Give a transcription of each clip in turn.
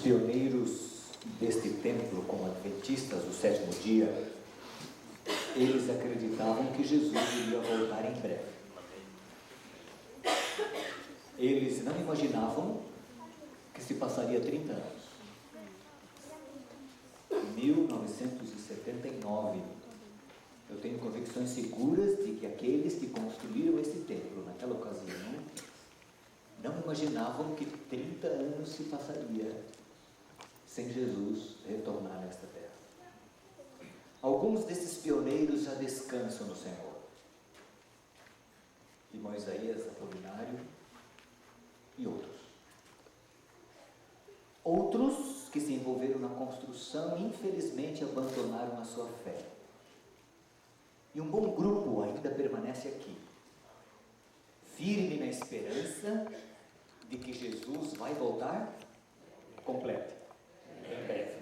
pioneiros deste templo, como adventistas do sétimo dia, eles acreditavam que Jesus iria voltar em breve. Eles não imaginavam que se passaria 30 anos. Em 1979, eu tenho convicções seguras de que aqueles que construíram esse templo naquela ocasião não imaginavam que 30 anos se passaria sem Jesus retornar nesta terra. Alguns desses pioneiros já descansam no Senhor. Irmão Isaías Apolinário e outros. Outros que se envolveram na construção, infelizmente, abandonaram a sua fé. E um bom grupo ainda permanece aqui, firme na esperança de que Jesus vai voltar completo, em breve.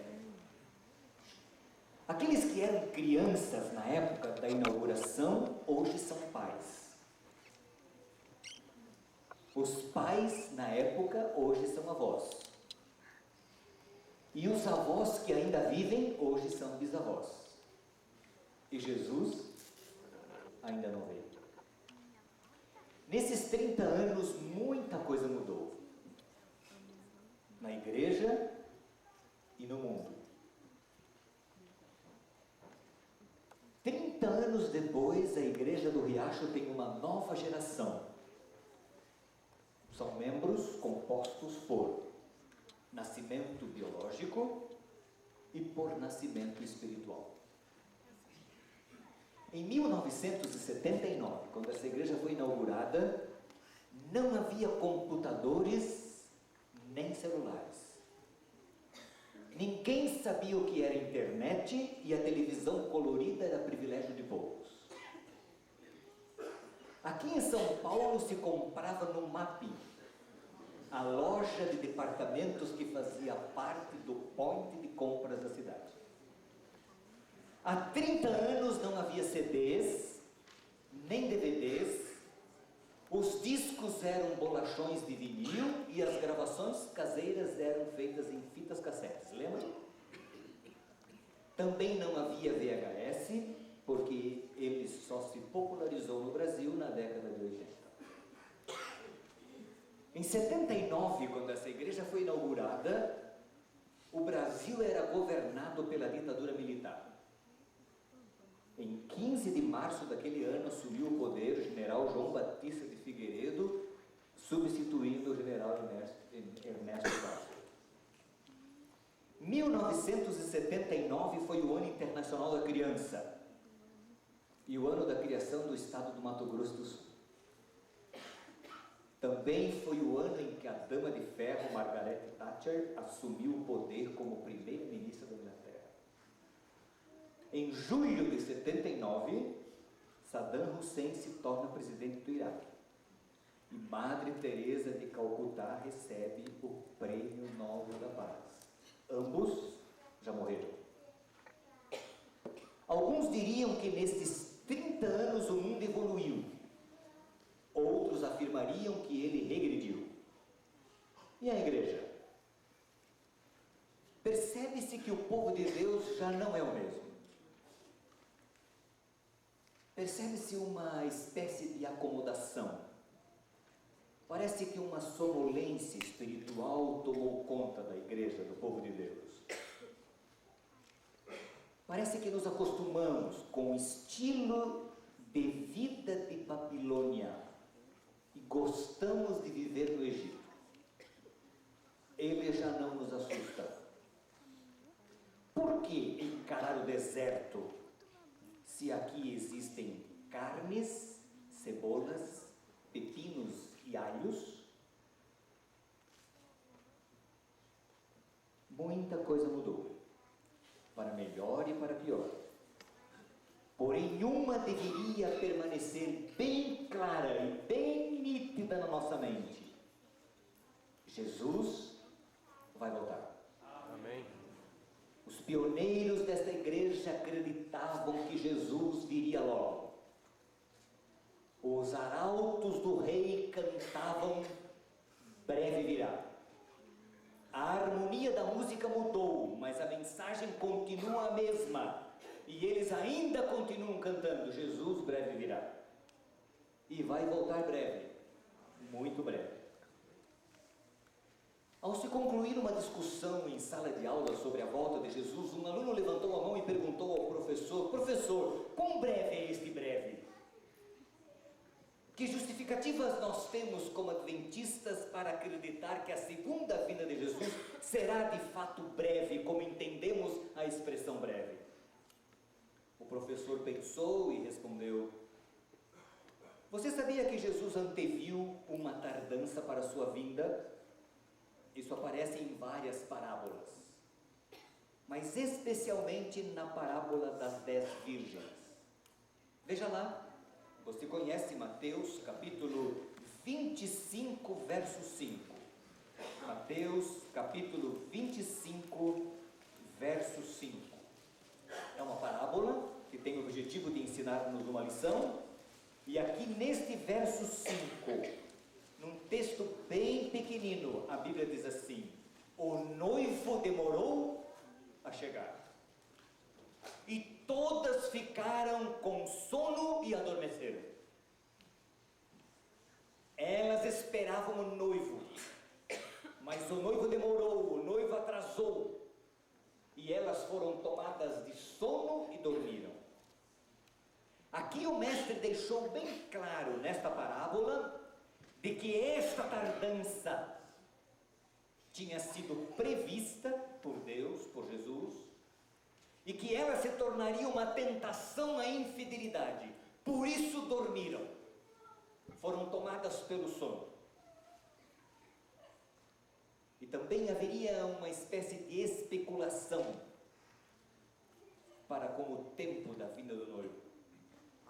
Aqueles que eram crianças na época da inauguração, hoje são pais. Os pais, na época, hoje são avós. E os avós que ainda vivem, hoje são bisavós. E Jesus ainda não veio. Nesses 30 anos, muita coisa mudou. Na igreja e no mundo. 30 anos depois, a igreja do Riacho tem uma nova geração. São membros compostos por nascimento biológico e por nascimento espiritual. Em 1979, quando essa igreja foi inaugurada, não havia computadores nem celulares. Ninguém sabia o que era internet e a televisão colorida era privilégio de poucos. Aqui em São Paulo se comprava no MAP, a loja de departamentos que fazia parte do point de compras da cidade. Há 30 anos não havia CDs, nem DVDs, os discos eram bolachões de vinil e as gravações caseiras eram feitas em fitas cassetes, lembra? Também não havia VHS, porque ele só se popularizou no Brasil na década de 80. Em 79, quando essa igreja foi inaugurada, o Brasil era governado pela ditadura militar. Em 15 de março daquele ano, assumiu o poder o general João Batista de Figueiredo, substituindo o general Ernesto Castro. 1979 foi o Ano Internacional da Criança e o ano da criação do estado do Mato Grosso do Sul. Também foi o ano em que a Dama de Ferro, Margaret Thatcher, assumiu o poder como primeira-ministra da Inglaterra. Em julho de 79, Saddam Hussein se torna presidente do Iraque. E Madre Teresa de Calcutá recebe o Prêmio Nobel da Paz. Ambos já morreram. Alguns diriam que nesses 30 anos o mundo evoluiu. Outros afirmariam que ele regrediu. E a igreja? Percebe-se que o povo de Deus já não é o mesmo. Percebe-se uma espécie de acomodação. Parece que uma sonolência espiritual tomou conta da igreja, do povo de Deus. Parece que nos acostumamos com o estilo de vida de Babilônia e gostamos de viver no Egito. Ele já não nos assusta. Por que encarar o deserto se aqui existem carnes, cebolas, pepinos e alhos? Muita coisa mudou, para melhor e para pior. Porém, uma deveria permanecer bem clara e bem nítida na nossa mente: Jesus vai voltar. Amém. Os pioneiros desta igreja acreditavam que Jesus viria logo. Os arautos do rei cantavam: breve virá. A harmonia da música mudou, mas a mensagem continua a mesma. E eles ainda continuam cantando: Jesus breve virá. E vai voltar breve, muito breve. Ao se concluir uma discussão em sala de aula sobre a volta de Jesus, um aluno levantou a mão e perguntou ao professor: professor, quão breve é este breve? Que justificativas nós temos como adventistas para acreditar que a segunda vinda de Jesus será de fato breve, como entendemos a expressão breve? O professor pensou e respondeu: você sabia que Jesus anteviu uma tardança para a sua vinda? Isso aparece em várias parábolas, mas especialmente na parábola das 10 virgens. Veja lá, você conhece Mateus capítulo 25, verso 5. Mateus capítulo 25, verso 5. É uma parábola que tem o objetivo de ensinar-nos uma lição. E aqui neste verso 5, num texto bem pequenino, a Bíblia diz assim: o noivo demorou a chegar, e todas ficaram com sono e adormeceram. Elas esperavam o noivo, mas o noivo demorou, o noivo atrasou, e elas foram tomadas de sono e dormiram. Aqui o mestre deixou bem claro nesta parábola de que esta tardança tinha sido prevista por Deus, por Jesus, e que ela se tornaria uma tentação à infidelidade. Por isso dormiram, foram tomadas pelo sono. E também haveria uma espécie de especulação para com o tempo da vinda do noivo.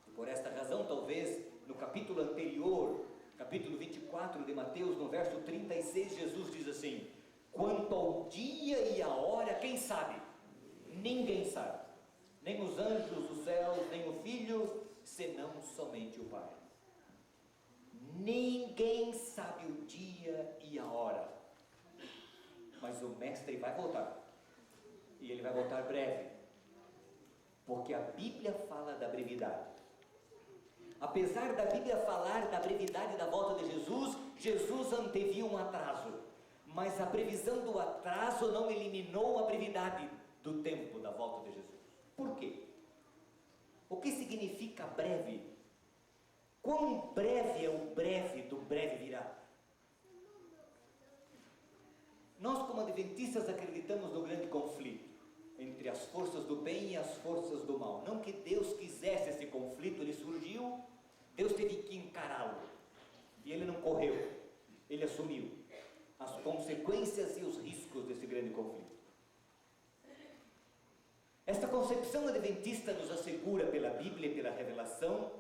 E por esta razão, talvez, no capítulo anterior, capítulo 24 de Mateus, no verso 36, Jesus diz assim: quanto ao dia e a hora, quem sabe? Ninguém sabe, nem os anjos dos céus, nem o Filho, senão somente o Pai. Ninguém sabe o dia e a hora, mas o Mestre vai voltar, e ele vai voltar breve, porque a Bíblia fala da brevidade. Apesar da Bíblia falar da brevidade da volta de Jesus, Jesus anteviu um atraso, mas a previsão do atraso não eliminou a brevidade do tempo da volta de Jesus. Por quê? O que significa breve? Quão breve é o breve do breve virá? Nós, como adventistas, acreditamos no grande conflito entre as forças do bem e as forças do mal. Não que Deus quisesse esse conflito, ele surgiu, Deus teve que encará-lo, e ele não correu, ele assumiu as consequências e os riscos desse grande conflito. Esta concepção adventista nos assegura pela Bíblia e pela revelação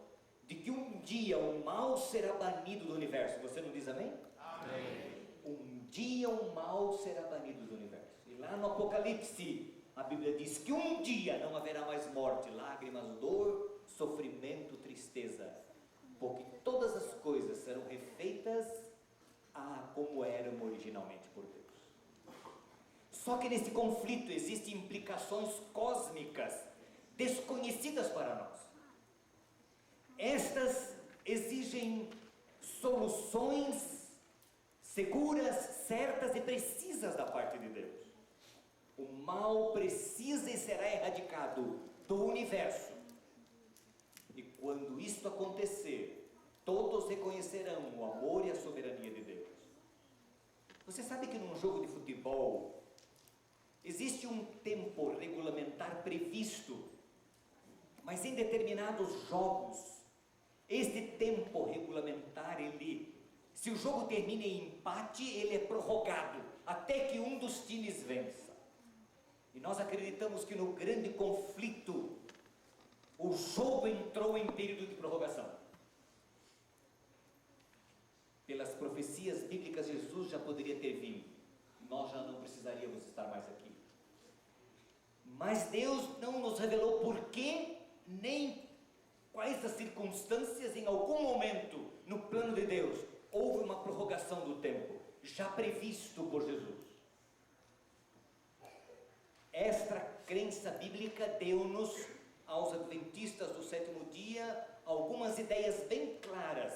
de que um dia o mal será banido do universo. Você não diz amém? Amém. Um dia o mal será banido do universo. E lá no Apocalipse, a Bíblia diz que um dia não haverá mais morte, lágrimas, dor, sofrimento, tristeza, porque todas as coisas serão refeitas como eram originalmente por Deus. Só que nesse conflito existem implicações cósmicas desconhecidas para nós. Estas exigem soluções seguras, certas e precisas da parte de Deus. O mal precisa e será erradicado do universo. E quando isto acontecer, todos reconhecerão o amor e a soberania de Deus. Você sabe que num jogo de futebol existe um tempo regulamentar previsto, mas em determinados jogos, este tempo regulamentar, se o jogo termina em empate, ele é prorrogado até que um dos times vença. E nós acreditamos que no grande conflito, o jogo entrou em período de prorrogação. Pelas profecias bíblicas, Jesus já poderia ter vindo. Nós já não precisaríamos estar mais aqui. Mas Deus não nos revelou porquê, nem quais as circunstâncias. Em algum momento, no plano de Deus, houve uma prorrogação do tempo, já previsto por Jesus. Esta crença bíblica deu-nos, aos adventistas do sétimo dia, algumas ideias bem claras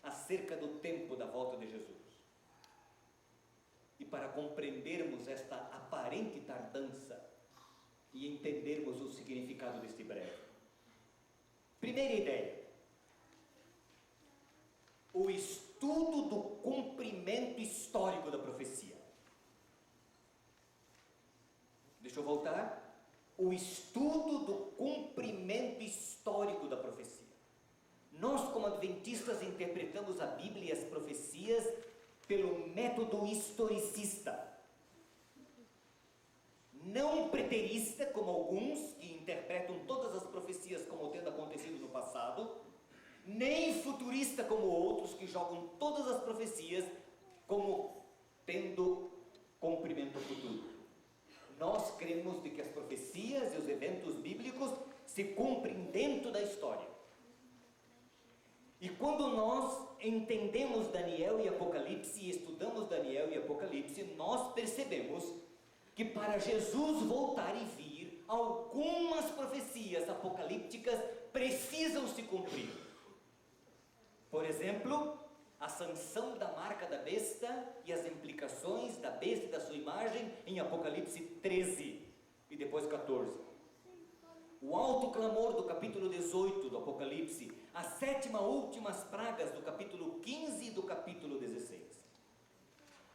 acerca do tempo da volta de Jesus. E para compreendermos esta aparente tardança e entendermos o significado deste breve. Primeira ideia: o estudo do cumprimento histórico da profecia. Deixa eu voltar. O estudo do cumprimento histórico da profecia. Nós, como adventistas, interpretamos a Bíblia e as profecias pelo método historicista. Não preterista, como alguns que interpretam todas as profecias como tendo acontecido no passado, nem futurista, como outros que jogam todas as profecias como tendo cumprimento futuro. Nós cremos de que as profecias e os eventos bíblicos se cumprem dentro da história. E quando nós entendemos Daniel e Apocalipse e estudamos Daniel e Apocalipse, nós percebemos que para Jesus voltar e vir, algumas profecias apocalípticas precisam se cumprir. Por exemplo, a sanção da marca da besta e as implicações da besta e da sua imagem em Apocalipse 13 e depois 14. O alto clamor do capítulo 18 do Apocalipse, as 7 últimas pragas do capítulo 15 e do capítulo 16.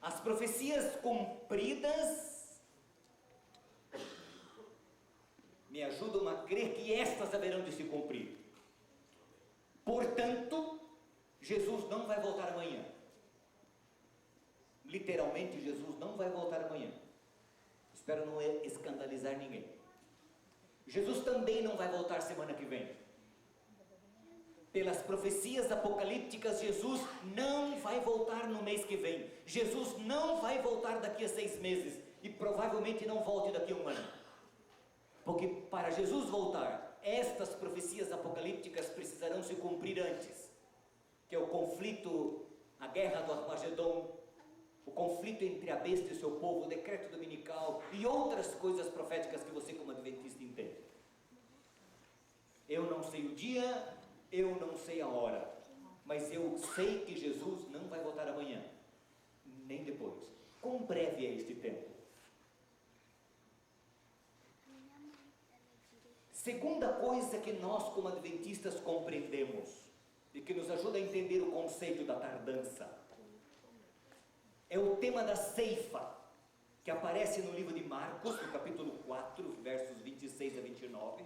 As profecias cumpridas me ajudam a crer que estas haverão de se cumprir. Portanto, Jesus não vai voltar amanhã. Literalmente, Jesus não vai voltar amanhã. Espero não escandalizar ninguém. Jesus também não vai voltar semana que vem. Pelas profecias apocalípticas, Jesus não vai voltar no mês que vem. Jesus não vai voltar daqui a 6 meses. E provavelmente não volte daqui a 1 ano. Porque para Jesus voltar, estas profecias apocalípticas precisarão se cumprir antes. Que é o conflito, a guerra do Armagedon, o conflito entre a besta e o seu povo, o decreto dominical e outras coisas proféticas que você como adventista entende. Eu não sei o dia, eu não sei a hora, mas eu sei que Jesus não vai voltar amanhã, nem depois. Quão breve é este tempo? Segunda coisa que nós como adventistas compreendemos e que nos ajuda a entender o conceito da tardança é o tema da ceifa, que aparece no livro de Marcos, no capítulo 4, versos 26 a 29,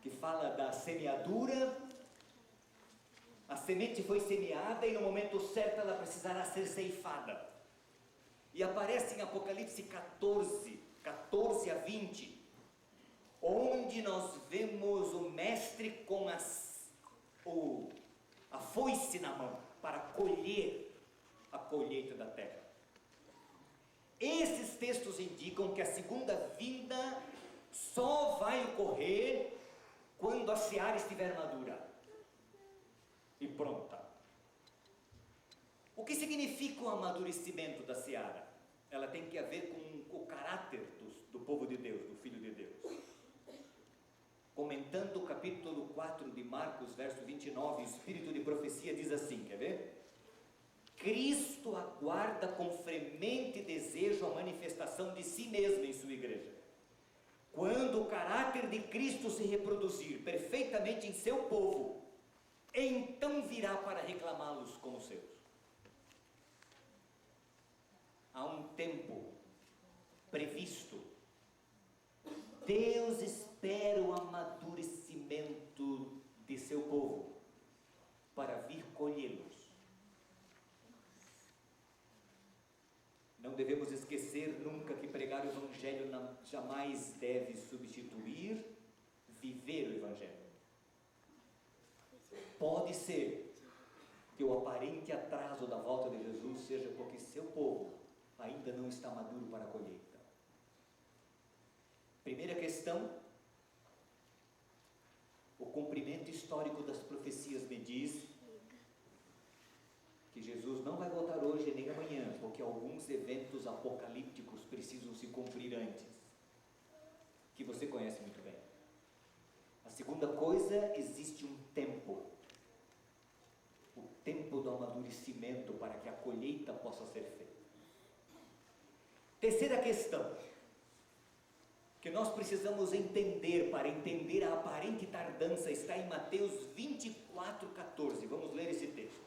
que fala da semeadura. A semente foi semeada e no momento certo ela precisará ser ceifada. E aparece em Apocalipse 14 a 20, onde nós vemos o mestre com a foice na mão para colher a colheita da terra. Esses textos indicam que a segunda vinda só vai ocorrer quando a seara estiver madura e pronta. O que significa o amadurecimento da seara? Ela tem que ver com o caráter do povo de Deus, do Filho de Deus. Comentando o capítulo 4 de Marcos, verso 29, o espírito de profecia diz assim, quer ver? Cristo aguarda com fremente desejo a manifestação de si mesmo em sua igreja. Quando o caráter de Cristo se reproduzir perfeitamente em seu povo, então virá para reclamá-los como seus. Há um tempo previsto. Deus espera o amadurecimento de seu povo para vir colhê-los. Não devemos esquecer nunca que pregar o Evangelho jamais deve substituir viver o Evangelho. Pode ser que o aparente atraso da volta de Jesus seja porque seu povo ainda não está maduro para a colheita. Primeira questão: o cumprimento histórico das profecias me diz que Jesus não vai voltar hoje nem amanhã, porque alguns eventos apocalípticos precisam se cumprir antes. que você conhece muito bem. A segunda coisa, existe um tempo. O tempo do amadurecimento para que a colheita possa ser feita. Terceira questão, que nós precisamos entender, para entender a aparente tardança, está em Mateus 24:14. Vamos ler esse texto.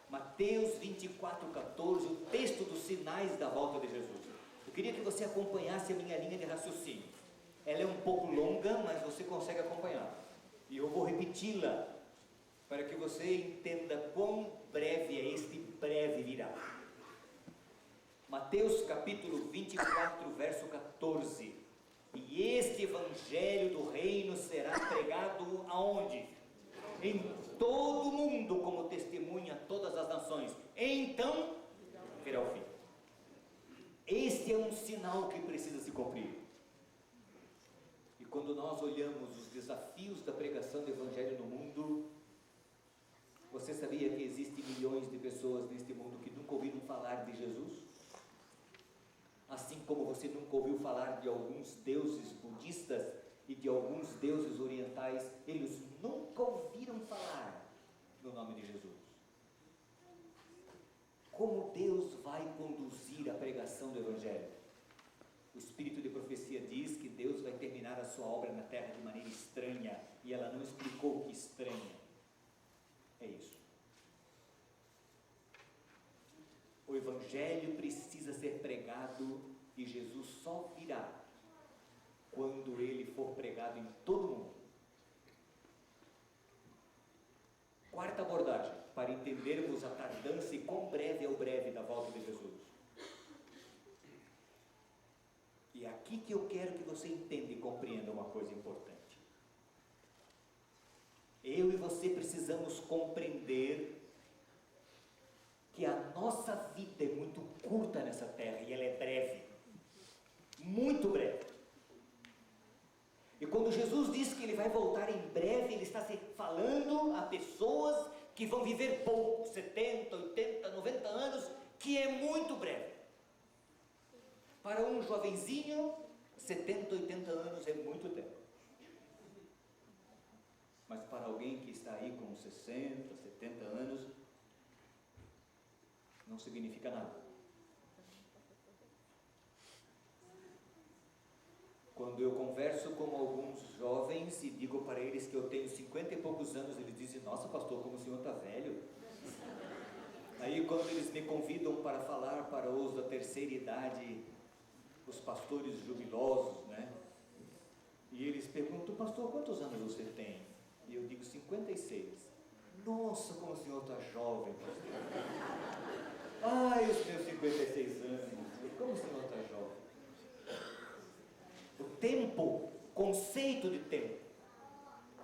Mateus 24:14, o texto dos sinais da volta de Jesus. Eu queria que você acompanhasse a minha linha de raciocínio. Ela é um pouco longa, mas você consegue acompanhar. E eu vou repeti-la, para que você entenda quão breve é este breve virá. Mateus capítulo 24, verso 14. E este evangelho do reino será pregado aonde? Em todo o mundo, como testemunha a todas as nações. Então virá o fim. Este é um sinal que precisa se cumprir. E quando nós olhamos os desafios da pregação do evangelho no mundo, você sabia que existem milhões de pessoas neste mundo que nunca ouviram falar de Jesus? Assim como você nunca ouviu falar de alguns deuses budistas e de alguns deuses orientais, eles nunca ouviram falar no nome de Jesus. Como Deus vai conduzir a pregação do Evangelho? O Espírito de profecia diz que Deus vai terminar a sua obra na terra de maneira estranha, e ela não explicou que estranha é isso. O Evangelho precisa ser pregado e Jesus só virá quando ele for pregado em todo o mundo. Quarta abordagem, para entendermos a tardança e quão breve é o breve da volta de Jesus. E é aqui que eu quero que você entenda e compreenda uma coisa importante. Eu e você precisamos compreender que a nossa vida é muito curta nessa terra e ela é breve, muito breve. E quando Jesus diz que ele vai voltar em breve, ele está falando a pessoas que vão viver pouco, 70, 80, 90 anos, que é muito breve. Para um jovenzinho, 70, 80 anos é muito tempo. Mas para alguém que está aí com 60, 70 anos, não significa nada. Quando eu converso com alguns jovens e digo para eles que eu tenho 50 e poucos anos, eles dizem: nossa pastor, como o senhor está velho. Aí quando eles me convidam para falar para os da terceira idade, os pastores jubilosos, né? E eles perguntam: pastor, quantos anos você tem? E eu digo: 56. Nossa, como o senhor está jovem, pastor. Ai, os meus 56 anos, como o senhor está jovem. O tempo, conceito de tempo.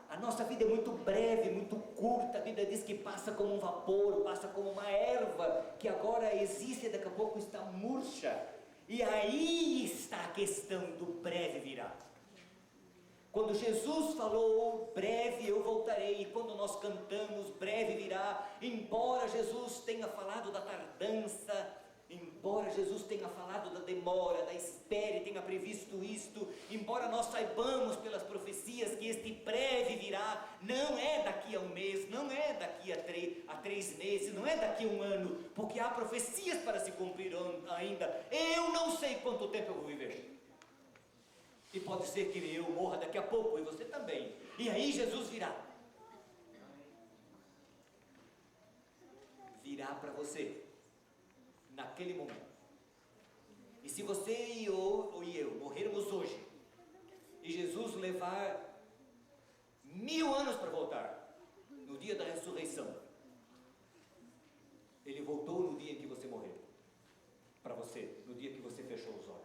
A nossa vida é muito breve, muito curta. A Bíblia diz que passa como um vapor, passa como uma erva que agora existe e daqui a pouco está murcha. E aí está a questão do breve virá. Quando Jesus falou: breve eu voltarei, e quando nós cantamos breve virá, embora Jesus tenha falado da tardança, embora Jesus tenha falado da demora, da espera e tenha previsto isto, embora nós saibamos pelas profecias que este breve virá, não é daqui a um mês, não é daqui a 3 meses, não é daqui a um ano, porque há profecias para se cumprir ainda. Eu não sei quanto tempo eu vou viver. E pode ser que eu morra daqui a pouco, e você também. E aí Jesus virá. Virá para você, naquele momento. E se você e eu morrermos hoje, e Jesus levar 1000 anos para voltar, no dia da ressurreição, ele voltou no dia em que você morreu, para você, no dia que você fechou os olhos.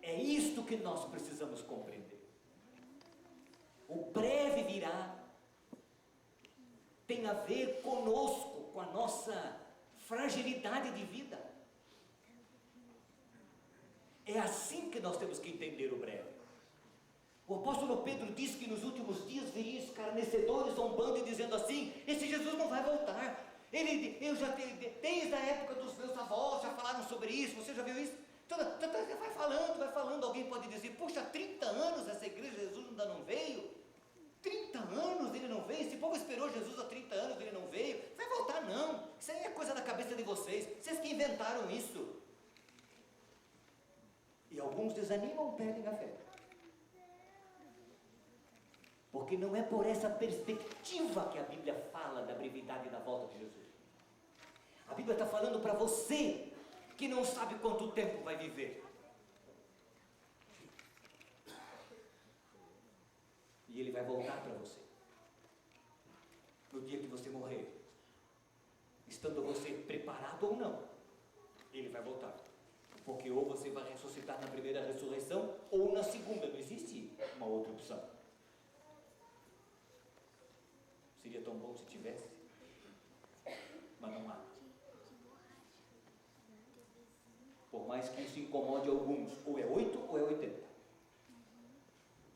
É isto que nós precisamos compreender. O breve virá tem a ver conosco, com a nossa fragilidade de vida. É assim que nós temos que entender o breve. O apóstolo Pedro disse que nos últimos dias viria escarnecedores zombando e dizendo assim: esse Jesus não vai voltar. Eu já desde a época dos meus avós já falaram sobre isso. Você já viu isso? vai falando, alguém pode dizer, puxa, 30 anos essa igreja, Jesus ainda não veio? 30 anos ele não veio? Esse povo esperou Jesus há 30 anos, ele não veio? Vai voltar não, isso aí é coisa da cabeça de vocês que inventaram isso. E alguns desanimam, perdem a fé. Porque não é por essa perspectiva que a Bíblia fala da brevidade da volta de Jesus. A Bíblia está falando para você que não sabe quanto tempo vai viver. E Ele vai voltar para você. No dia que você morrer. Estando você preparado ou não, Ele vai voltar. Porque ou você vai ressuscitar na primeira ressurreição, ou na segunda. Não existe uma outra opção. Seria tão bom se tivesse, mas não há. Por mais que isso incomode alguns, ou é 8 ou é 80.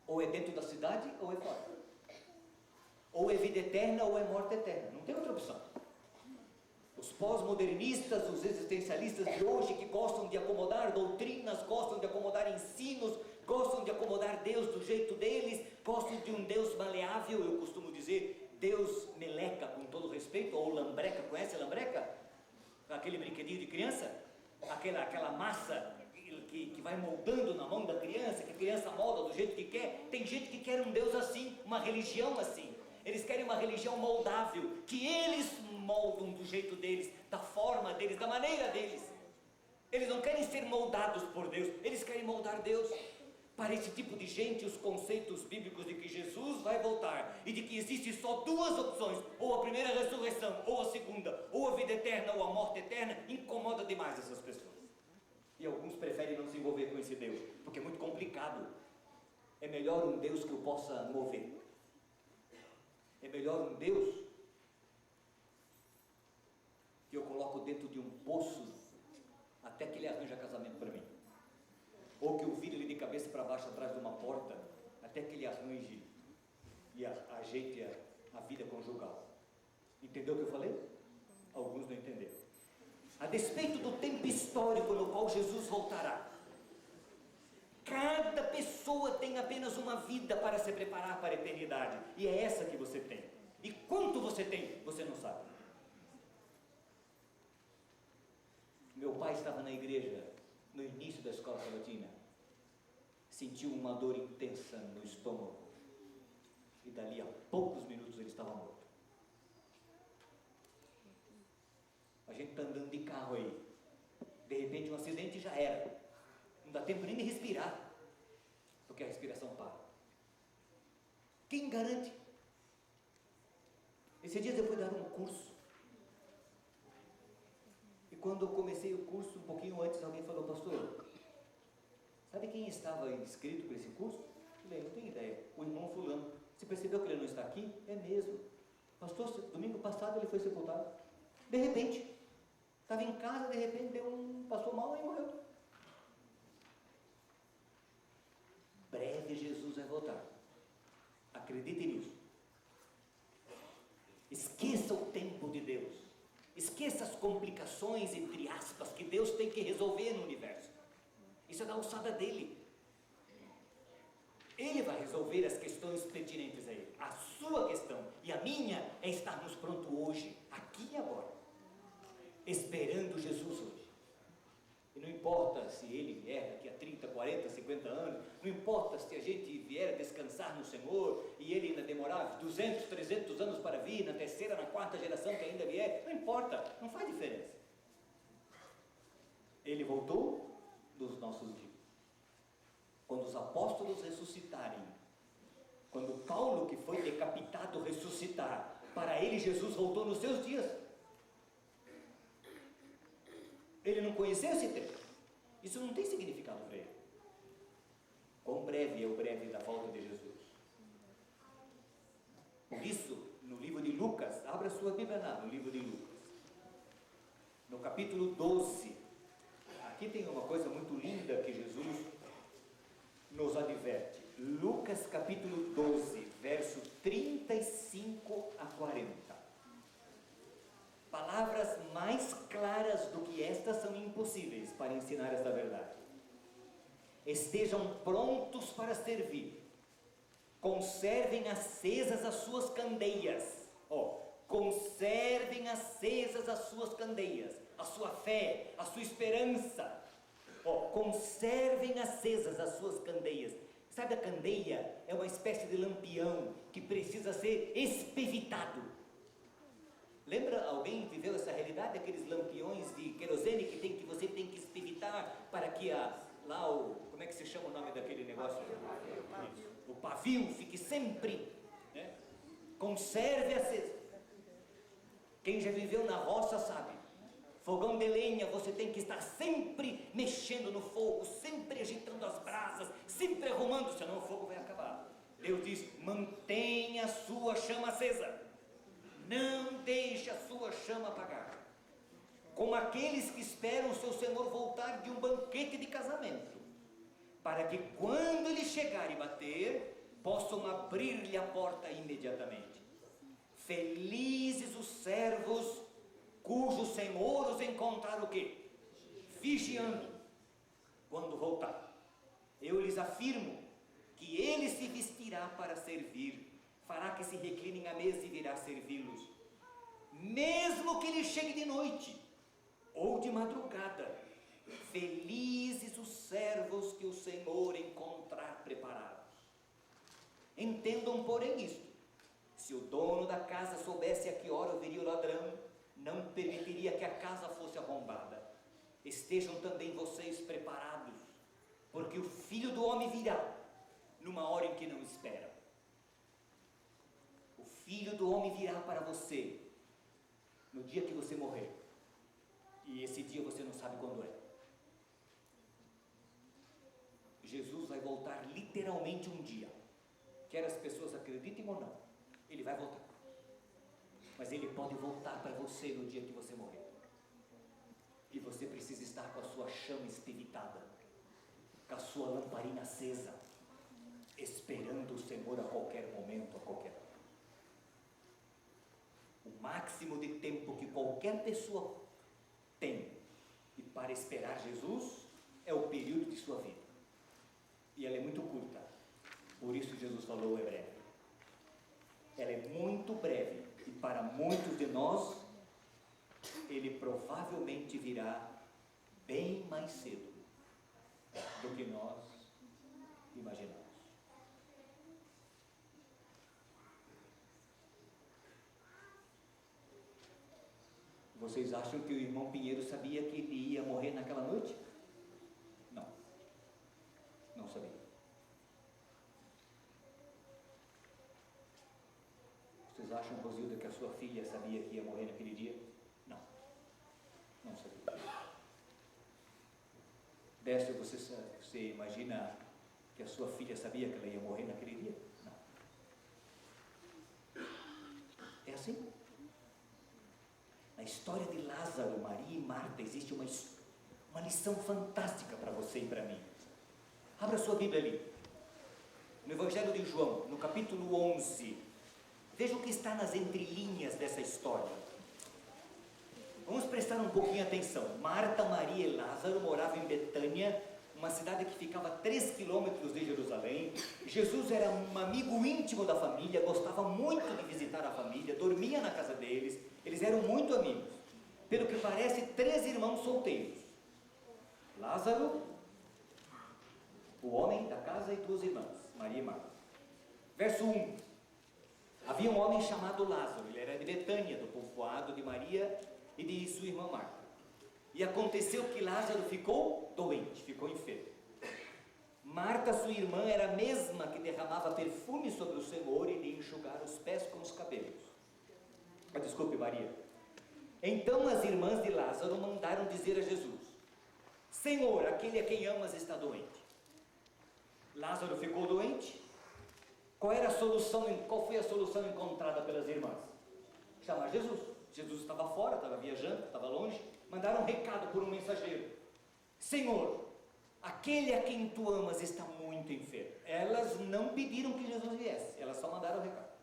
Ou é dentro da cidade ou é fora. Ou é vida eterna ou é morte eterna. Não tem outra opção. Os pós-modernistas, os existencialistas de hoje que gostam de acomodar doutrinas, gostam de acomodar ensinos, gostam de acomodar Deus do jeito deles, gostam de um Deus maleável, eu costumo dizer, Deus meleca, com todo respeito, ou lambreca, conhece a lambreca? Aquele brinquedinho de criança? Aquela massa que vai moldando na mão da criança, que a criança molda do jeito que quer. Tem gente que quer um Deus assim, uma religião assim. Eles querem uma religião moldável, que eles moldam do jeito deles, da forma deles, da maneira deles. Eles não querem ser moldados por Deus, eles querem moldar Deus. Para esse tipo de gente, os conceitos bíblicos de que Jesus vai voltar e de que existe só duas opções, ou a primeira ressurreição, ou a segunda, ou a vida eterna, ou a morte eterna, incomoda demais essas pessoas. E alguns preferem não se envolver com esse Deus, porque é muito complicado. É melhor um Deus que eu possa mover. É melhor um Deus que eu coloco dentro de um poço até que Ele arranja casamento para mim. Ou que eu vire ele de cabeça para baixo atrás de uma porta, até que ele arranje e ajeite a vida conjugal. Entendeu o que eu falei? Alguns não entenderam. A despeito do tempo histórico no qual Jesus voltará, cada pessoa tem apenas uma vida para se preparar para a eternidade, e é essa que você tem. E quanto você tem, você não sabe. Meu pai estava na igreja no início da escola sabatina, sentiu uma dor intensa no estômago, e dali a poucos minutos ele estava morto. A gente está andando de carro aí, de repente um acidente já era, não dá tempo nem de respirar, porque a respiração para. Quem garante? Esses dias eu fui dar um curso, e quando eu comecei o curso, um pouquinho antes, alguém falou: pastor, sabe quem estava inscrito para esse curso? Eu falei: não tenho ideia, o irmão fulano. Você percebeu que ele não está aqui? É mesmo. Pastor, domingo passado ele foi sepultado. De repente, estava em casa, de repente passou mal e morreu. Breve Jesus vai voltar. Acredite nisso. Esqueça o tempo de Deus. Esqueça as complicações, entre aspas, que Deus tem que resolver no universo. Isso é da alçada dele. Ele vai resolver as questões pertinentes a ele. A sua questão e a minha é estarmos prontos hoje, aqui e agora, esperando Jesus hoje. E não importa se ele vier daqui a 30, 40, 50 anos, não importa se a gente vier descansar no Senhor e ele ainda demorar 200, 300 anos para vir, na terceira, na quarta geração que ainda vier, não importa, não faz diferença. Ele voltou dos nossos dias. Quando os apóstolos ressuscitarem, quando Paulo, que foi decapitado, ressuscitar, para ele Jesus voltou nos seus dias. Ele não conheceu esse tempo. Isso não tem significado para ele. Quão breve é o breve da volta de Jesus. Por isso, no livro de Lucas, abra sua Bíblia lá, no livro de Lucas, no capítulo 12, aqui tem uma coisa muito linda que Jesus nos adverte. Lucas capítulo 12, verso 35 a 40. Palavras mais claras do que estas são impossíveis para ensinar esta verdade. estejam prontos para servir. Conservem acesas as suas candeias. Conservem acesas as suas candeias, a sua fé, a sua esperança. Conservem acesas as suas candeias. Sabe, a candeia é uma espécie de lampião que precisa ser espevitado. Lembra, alguém viveu essa realidade? Aqueles lampiões de querosene que você tem que espevitar para que como é que se chama o nome daquele negócio? O pavio fique sempre, né? Conserve acesa. Quem já viveu na roça sabe, fogão de lenha, você tem que estar sempre mexendo no fogo, sempre agitando as brasas, sempre arrumando, senão o fogo vai acabar. Deus diz: mantenha a sua chama acesa, não deixe a sua chama apagar, como aqueles que esperam o seu Senhor voltar de um banquete de casamento, para que quando ele chegar e bater, possam abrir-lhe a porta imediatamente. Felizes os servos cujo Senhor os encontrar o quê? Vigiando, quando voltar. Eu lhes afirmo que ele se vestirá para servir, fará que se reclinem à mesa e virá servi-los, mesmo que ele chegue de noite ou de madrugada. Felizes os servos que o Senhor encontrar preparados. Entendam, porém, isto: se o dono da casa soubesse a que hora viria o ladrão, não permitiria que a casa fosse arrombada. Estejam também vocês preparados, porque o Filho do Homem virá numa hora em que não esperam. O Filho do Homem virá para você no dia que você morrer, e esse dia você não sabe quando é. Jesus vai voltar literalmente um dia, quer as pessoas acreditem ou não. Ele vai voltar, mas ele pode voltar para você no dia que você morrer, e você precisa estar com a sua chama espevitada, com a sua lamparina acesa, esperando o Senhor a qualquer momento, a qualquer hora. O máximo de tempo que qualquer pessoa tem e para esperar Jesus é o período de sua vida, e ela é muito curta. Por isso Jesus falou: é breve. Ela é muito breve, e para muitos de nós ele provavelmente virá bem mais cedo do que nós imaginamos. Vocês acham que o irmão Pinheiro sabia que ele ia morrer naquela noite? Não, não sabia. Vocês acham, Rosilda, que a sua filha sabia que ia morrer naquele dia? Não, não sabia. Décio, você imagina que a sua filha sabia que ela ia morrer naquele dia? Não. É assim. Na história de Lázaro, Maria e Marta existe uma lição fantástica para você e para mim. Abra sua Bíblia ali, no Evangelho de João, no capítulo 11. Veja o que está nas entrelinhas dessa história. Vamos prestar um pouquinho atenção. Marta, Maria e Lázaro moravam em Betânia, uma cidade que ficava a 3 quilômetros de Jerusalém. Jesus era um amigo íntimo da família, gostava muito de visitar a família, dormia na casa deles, eles eram muito amigos. Pelo que parece, 3 irmãos solteiros: Lázaro, o homem da casa, e 2 irmãs, Maria e Marta. Verso 1. Havia um homem chamado Lázaro, ele era de Betânia, do povoado de Maria e de sua irmã Marta. E aconteceu que Lázaro ficou doente, ficou enfermo. Marta, sua irmã, era a mesma que derramava perfume sobre o Senhor e lhe enxugara os pés com os cabelos. Desculpe, Maria. Então as irmãs de Lázaro mandaram dizer a Jesus: Senhor, aquele a quem amas está doente. Lázaro ficou doente. Qual foi a solução encontrada pelas irmãs? Chamar Jesus. Jesus estava fora, estava viajando, estava longe. Mandaram um recado por um mensageiro: Senhor, aquele a quem tu amas está muito enfermo. Elas não pediram que Jesus viesse, elas só mandaram o recado.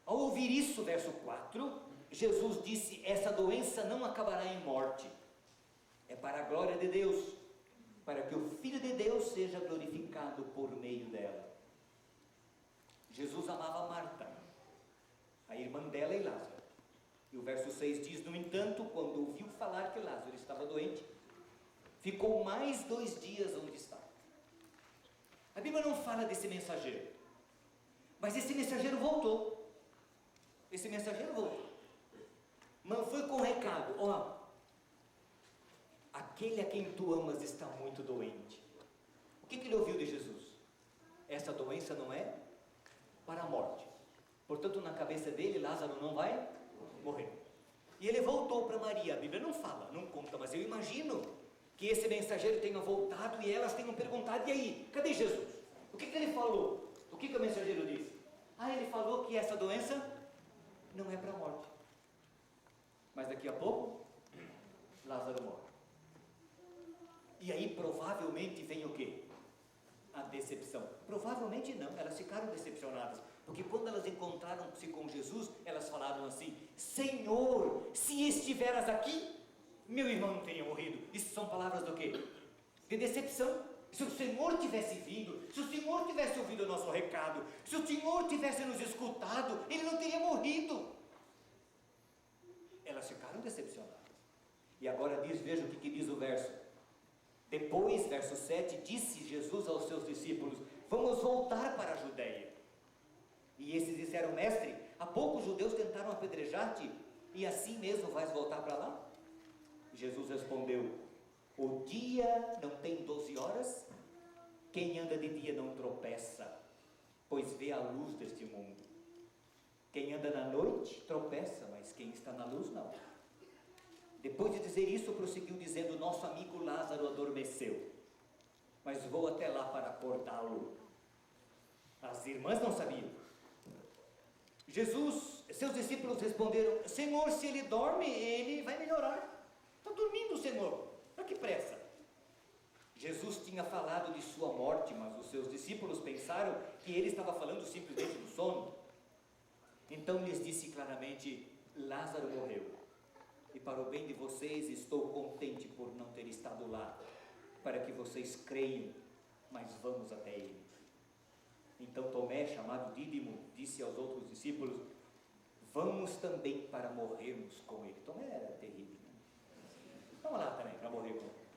Ao ouvir isso, verso 4, Jesus disse: essa doença não acabará em morte, é para a glória de Deus, para que o Filho de Deus seja glorificado por meio dela. Jesus amava Marta, a irmã dela e Lázaro. E o verso 6 diz: no entanto, quando ouviu falar que Lázaro estava doente, ficou mais 2 dias onde estava. A Bíblia não fala desse mensageiro, mas esse mensageiro voltou. Esse mensageiro voltou. Mas foi com recado: ó, aquele a quem tu amas está muito doente. O que ele ouviu de Jesus? Essa doença não é para a morte. Portanto, na cabeça dele, Lázaro não vai morrer. E ele voltou para Maria. A Bíblia não fala, não conta, mas eu imagino que esse mensageiro tenha voltado e elas tenham perguntado: e aí, cadê Jesus? O que ele falou? O que o mensageiro disse? Ele falou que essa doença não é para a morte. Mas daqui a pouco, Lázaro morre. E aí provavelmente vem o quê? A decepção. Provavelmente não, elas ficaram decepcionadas, porque quando elas encontraram-se com Jesus, elas falaram assim: Senhor, se estiveras aqui, meu irmão não teria morrido. Isso são palavras do quê? De decepção. Se o Senhor tivesse vindo, se o Senhor tivesse ouvido o nosso recado, se o Senhor tivesse nos escutado, ele não teria morrido. Elas ficaram decepcionadas. E agora diz, veja o que diz o verso. Depois, verso 7, disse Jesus aos seus discípulos: vamos voltar para a Judeia. E esses disseram: mestre, há pouco os judeus tentaram apedrejar-te, e assim mesmo vais voltar para lá? Jesus respondeu: o dia não tem 12 horas? Quem anda de dia não tropeça, pois vê a luz deste mundo. Quem anda na noite tropeça, mas quem está na luz não. Depois de dizer isso, prosseguiu dizendo: nosso amigo Lázaro adormeceu, mas vou até lá para acordá-lo. As irmãs não sabiam. Seus discípulos responderam: Senhor, se ele dorme, ele vai melhorar. Está dormindo, Senhor, para que pressa? Jesus tinha falado de sua morte, mas os seus discípulos pensaram que ele estava falando simplesmente do sono. Então lhes disse claramente: Lázaro morreu, e para o bem de vocês estou contente por não ter estado lá, para que vocês creiam, mas vamos até ele. Então Tomé, chamado Dídimo, disse aos outros discípulos: vamos também para morrermos com ele. Tomé era terrível, né? Vamos lá também para morrer com ele.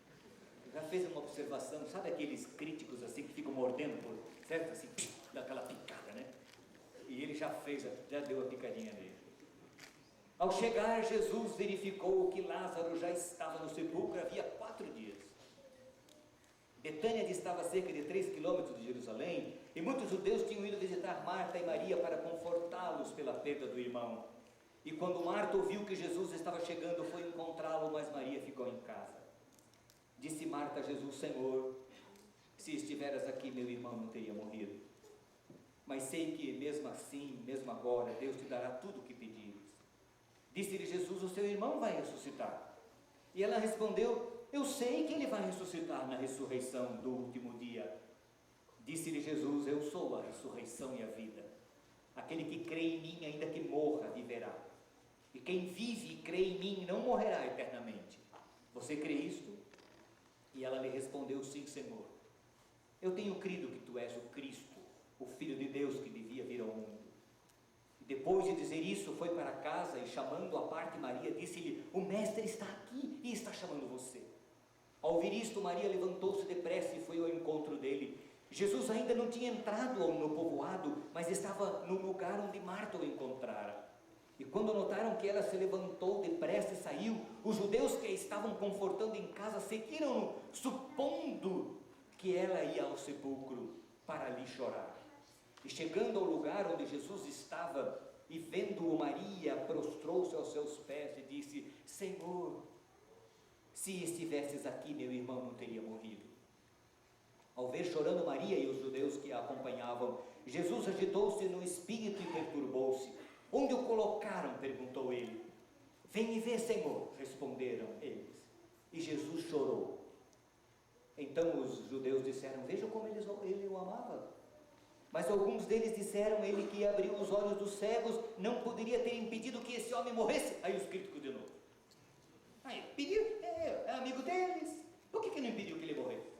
Já fez uma observação, sabe aqueles críticos assim que ficam mordendo, certo? Assim, daquela picada, né? E ele já deu a picadinha nele. Ao chegar, Jesus verificou que Lázaro já estava no sepulcro havia 4 dias. Betânia distava cerca de 3 quilômetros de Jerusalém, e muitos judeus tinham ido visitar Marta e Maria para confortá-los pela perda do irmão. E quando Marta ouviu que Jesus estava chegando, foi encontrá-lo, mas Maria ficou em casa. Disse Marta a Jesus: Senhor, se estiveras aqui, meu irmão não teria morrido. Mas sei que mesmo assim, mesmo agora, Deus te dará tudo o que pedires. Disse-lhe Jesus: o seu irmão vai ressuscitar. E ela respondeu: eu sei que ele vai ressuscitar na ressurreição do último dia. Disse-lhe Jesus: eu sou a ressurreição e a vida. Aquele que crê em mim, ainda que morra, viverá. E quem vive e crê em mim não morrerá eternamente. Você crê isto? E ela lhe respondeu: sim, Senhor. Eu tenho crido que tu és o Cristo, o Filho de Deus que devia vir ao mundo. E depois de dizer isso, foi para casa e, chamando à parte Maria, disse-lhe: o mestre está aqui e está chamando você. Ao ouvir isto, Maria levantou-se depressa e foi ao encontro dele. Jesus ainda não tinha entrado no povoado, mas estava no lugar onde Marta o encontrara. E quando notaram que ela se levantou depressa e saiu, os judeus que a estavam confortando em casa seguiram-no, supondo que ela ia ao sepulcro para ali chorar. E chegando ao lugar onde Jesus estava, e vendo-o, Maria prostrou-se aos seus pés e disse: Senhor, se estivesses aqui, meu irmão não teria morrido. Ao ver chorando Maria e os judeus que a acompanhavam, Jesus agitou-se no espírito e perturbou-se. Onde o colocaram? Perguntou ele. Vem e vê, Senhor, responderam eles. E Jesus chorou. Então os judeus disseram: veja como ele o amava. Mas alguns deles disseram: ele que abriu os olhos dos cegos não poderia ter impedido que esse homem morresse. Aí os críticos de novo: pediu, é amigo deles, por que não impediu que ele morresse?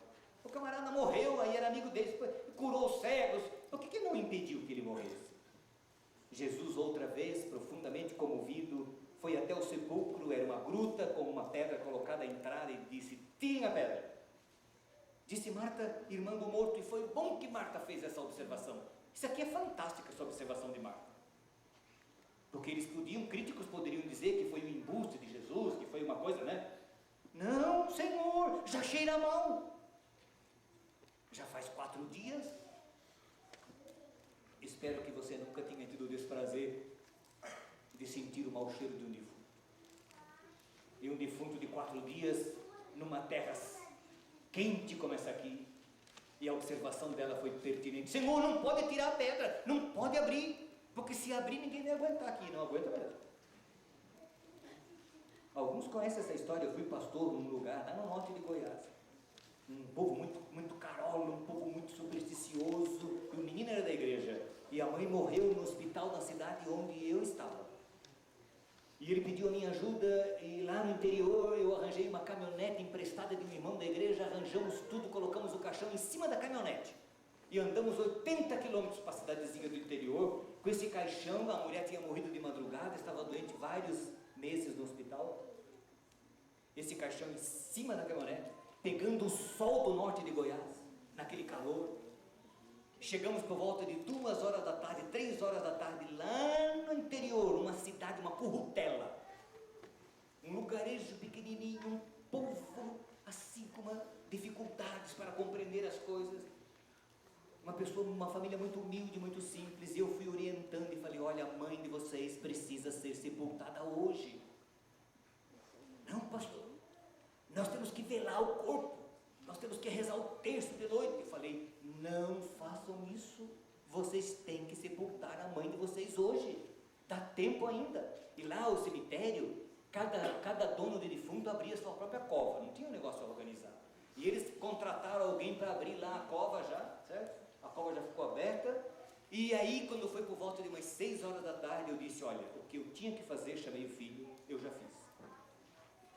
O camarada morreu, aí era amigo deles, curou os cegos. Por que não impediu que ele morresse? Jesus, outra vez, profundamente comovido, foi até o sepulcro, era uma gruta com uma pedra colocada à entrada, e disse: tirem a pedra. Disse Marta, irmã do morto, e foi bom que Marta fez essa observação. Isso aqui é fantástica, essa observação de Marta. Porque críticos poderiam dizer que foi um embuste de Jesus, que foi uma coisa, né? Não, Senhor, já cheira mal. Já faz 4 dias. Espero que você nunca tenha tido o desprazer de sentir o mau cheiro de um defunto. E um defunto de 4 dias, numa terra quente como essa aqui. E a observação dela foi pertinente. Senhor, não pode tirar a pedra, não pode abrir, porque se abrir ninguém vai aguentar aqui, não aguenta mesmo. Alguns conhecem essa história. Eu fui pastor num lugar lá no norte de Goiás, um povo muito carola, um povo muito supersticioso, e o menino era da igreja, e a mãe morreu no hospital da cidade onde eu estava, e ele pediu a minha ajuda, e lá no interior eu arranjei uma caminhonete emprestada de um irmão da igreja, arranjamos tudo, colocamos o caixão em cima da caminhonete, e andamos 80 quilômetros para a cidadezinha do interior, com esse caixão. A mulher tinha morrido de madrugada, estava doente vários meses no hospital, esse caixão em cima da caminhonete, pegando o sol do norte de Goiás, naquele calor. Chegamos por volta de 2 horas da tarde, 3 horas da tarde, lá no interior, uma cidade, uma currutela, um lugarejo pequenininho, um povo assim com dificuldades para compreender as coisas, uma família muito humilde, muito simples. E eu fui orientando e falei: olha, a mãe de vocês precisa ser sepultada hoje. Não, pastor, nós temos que velar o corpo, nós temos que rezar o terço de noite. Eu falei: não façam isso, vocês têm que sepultar a mãe de vocês hoje, dá tempo ainda. E lá o cemitério, cada dono de defunto abria sua própria cova, não tinha um negócio organizado, e eles contrataram alguém para abrir lá a cova já, certo? A cova já ficou aberta. E aí, quando foi por volta de umas 6 horas da tarde, eu disse: olha, o que eu tinha que fazer, chamei o filho, eu já fiz,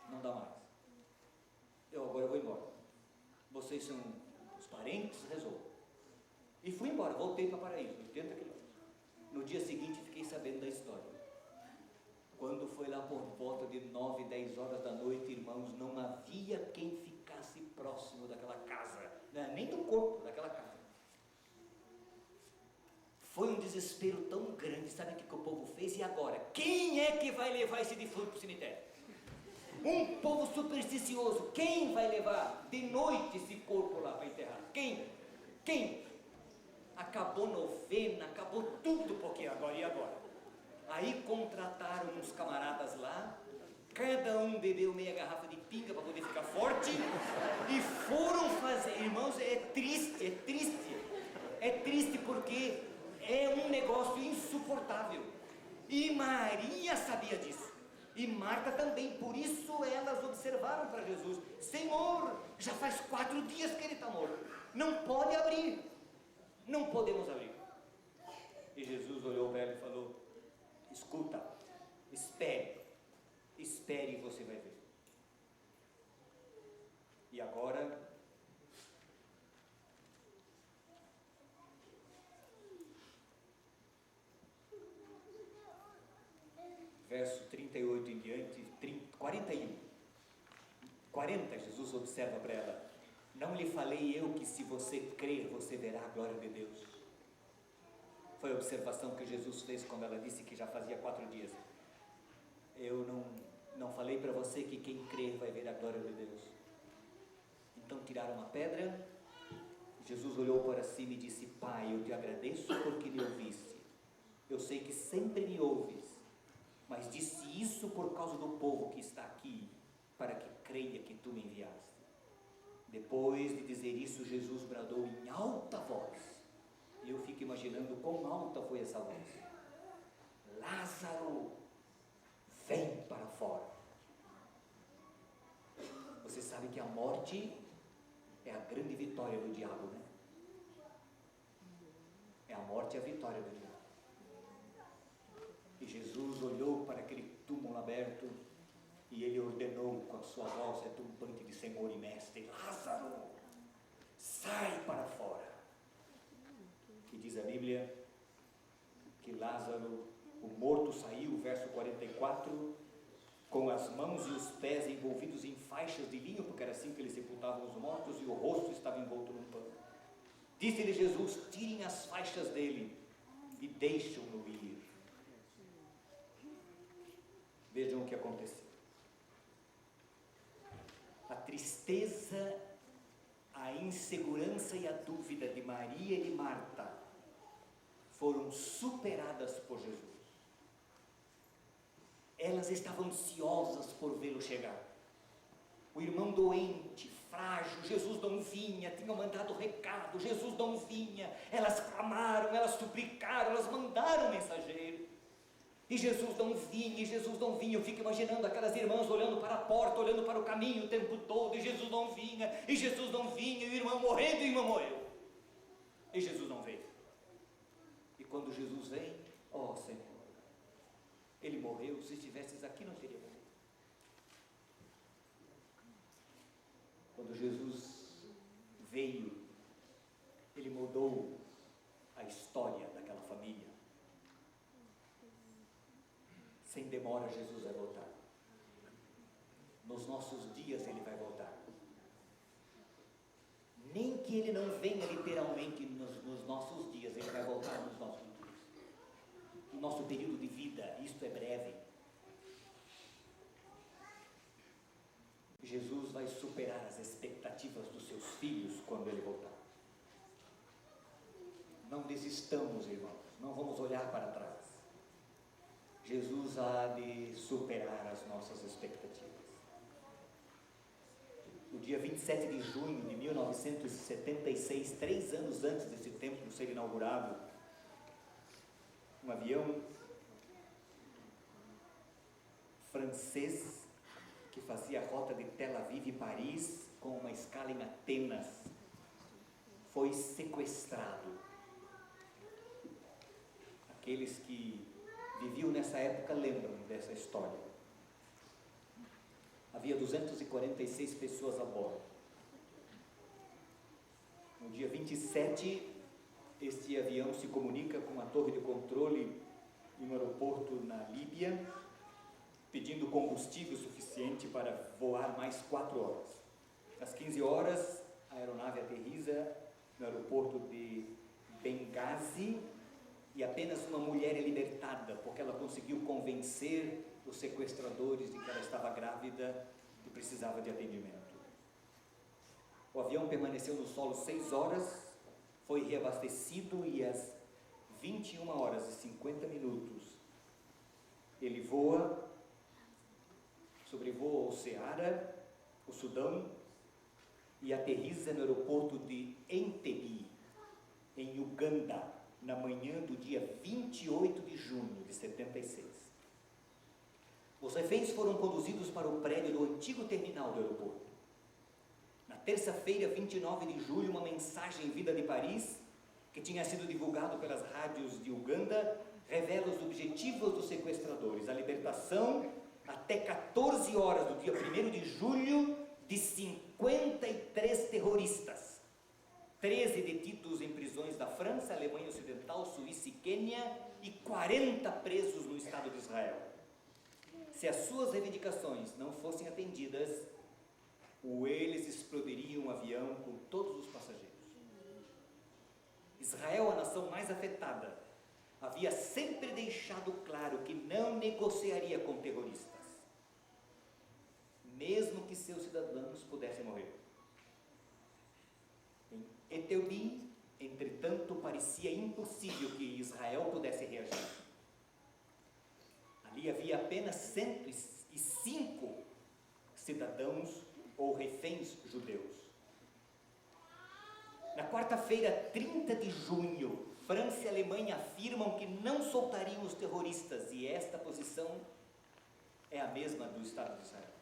não dá mais, agora eu vou embora, vocês são os parentes, resolvam. E fui embora, voltei para Paraíso, 80 quilômetros. No dia seguinte fiquei sabendo da história. Quando foi lá por volta de 9, 10 horas da noite, irmãos, não havia quem ficasse próximo daquela casa, nem do corpo, daquela casa. Foi um desespero tão grande. Sabe o que o povo fez? E agora? Quem é que vai levar esse defunto para o cemitério? Um povo supersticioso. Quem vai levar de noite esse corpo lá para enterrar? Quem? Acabou novena, acabou tudo, porque agora e agora? Aí contrataram uns camaradas lá, cada um bebeu meia garrafa de pinga para poder ficar forte, e foram fazer. Irmãos, é triste porque é um negócio insuportável. E Maria sabia disso, e Marta também. Por isso elas observaram para Jesus: Senhor, já faz 4 dias que ele está morto, não pode abrir, não podemos abrir. E Jesus olhou para ela e falou: escuta, espere e você vai ver. E agora, verso 38 em diante, 40, Jesus observa para ela: não lhe falei eu que se você crer, você verá a glória de Deus? Foi a observação que Jesus fez quando ela disse que já fazia 4 dias. Eu não falei para você que quem crer vai ver a glória de Deus? Então tiraram uma pedra. Jesus olhou para cima e disse: Pai, eu te agradeço porque me ouviste. Eu sei que sempre me ouves, mas disse isso por causa do povo que está aqui, para que creia que tu me enviaste. Depois de dizer isso, Jesus bradou em alta voz. E eu fico imaginando quão alta foi essa voz: Lázaro, vem para fora. Você sabe que a morte é a grande vitória do diabo, né? É a morte e a vitória do diabo. E Jesus olhou para aquele túmulo aberto e ele ordenou com a sua voz retumbante de Senhor e Mestre: Lázaro, sai para fora. E diz a Bíblia que Lázaro, o morto, saiu, verso 44, com as mãos e os pés envolvidos em faixas de linho, porque era assim que eles sepultavam os mortos, e o rosto estava envolto num pano. Disse-lhe Jesus: tirem as faixas dele e deixam-no ir. Vejam o que aconteceu. A tristeza, a insegurança e a dúvida de Maria e de Marta foram superadas por Jesus. Elas estavam ansiosas por vê-lo chegar. O irmão doente, frágil, Jesus não vinha, tinham mandado recado, Jesus não vinha. Elas clamaram, elas suplicaram, elas mandaram mensageiro. E Jesus não vinha, e Jesus não vinha. Eu fico imaginando aquelas irmãs olhando para a porta, olhando para o caminho o tempo todo, e Jesus não vinha, e Jesus não vinha, e o irmão morrendo, e o irmão morreu. E Jesus não veio. E quando Jesus vem, ó Senhor, ele morreu, se estivesses aqui não teria morrido. Quando Jesus veio, ele mudou a história daquela família. Sem demora Jesus vai voltar. Nos nossos dias ele vai voltar. Nem que ele não venha literalmente nos nossos dias, ele vai voltar nos nossos dias. O nosso período de vida, isto é breve. Jesus vai superar as expectativas dos seus filhos quando ele voltar. Não desistamos, irmãos, não vamos olhar para trás. Jesus há de superar as nossas expectativas. No dia 27 de junho de 1976, 3 anos antes desse templo ser inaugurado, um avião francês que fazia a rota de Tel Aviv e Paris com uma escala em Atenas foi sequestrado. Aqueles que viviam nessa época lembram dessa história. Havia 246 pessoas a bordo. No dia 27, este avião se comunica com a torre de controle em um aeroporto na Líbia, pedindo combustível suficiente para voar mais 4 horas. Às 15 horas, a aeronave aterriza no aeroporto de Benghazi e apenas uma mulher é libertada, porque ela conseguiu convencer os sequestradores de que ela estava grávida e precisava de atendimento. O avião permaneceu no solo 6 horas, foi reabastecido e às 21 horas e 50 minutos ele voa, sobrevoa o Ceará, o Sudão, e aterriza no aeroporto de Entebbe, em Uganda, na manhã do dia 28 de junho de 76. Os reféns foram conduzidos para o prédio do antigo terminal do aeroporto. Na terça-feira, 29 de julho, uma mensagem vinda de Paris, que tinha sido divulgado pelas rádios de Uganda, revela os objetivos dos sequestradores: a libertação até 14 horas do dia 1º de julho de 53 terroristas, 13 detidos em prisões da França, Alemanha Ocidental, Suíça e Quênia, e 40 presos no Estado de Israel. Se as suas reivindicações não fossem atendidas, eles explodiriam o avião com todos os passageiros. Israel, a nação mais afetada, havia sempre deixado claro que não negociaria com terroristas, mesmo que seus cidadãos pudessem morrer. Em Entebbe, entretanto, parecia impossível que Israel pudesse reagir. Ali havia apenas 105 cidadãos ou reféns judeus. Na quarta-feira, 30 de junho, França e Alemanha afirmam que não soltariam os terroristas, e esta posição é a mesma do Estado de Israel.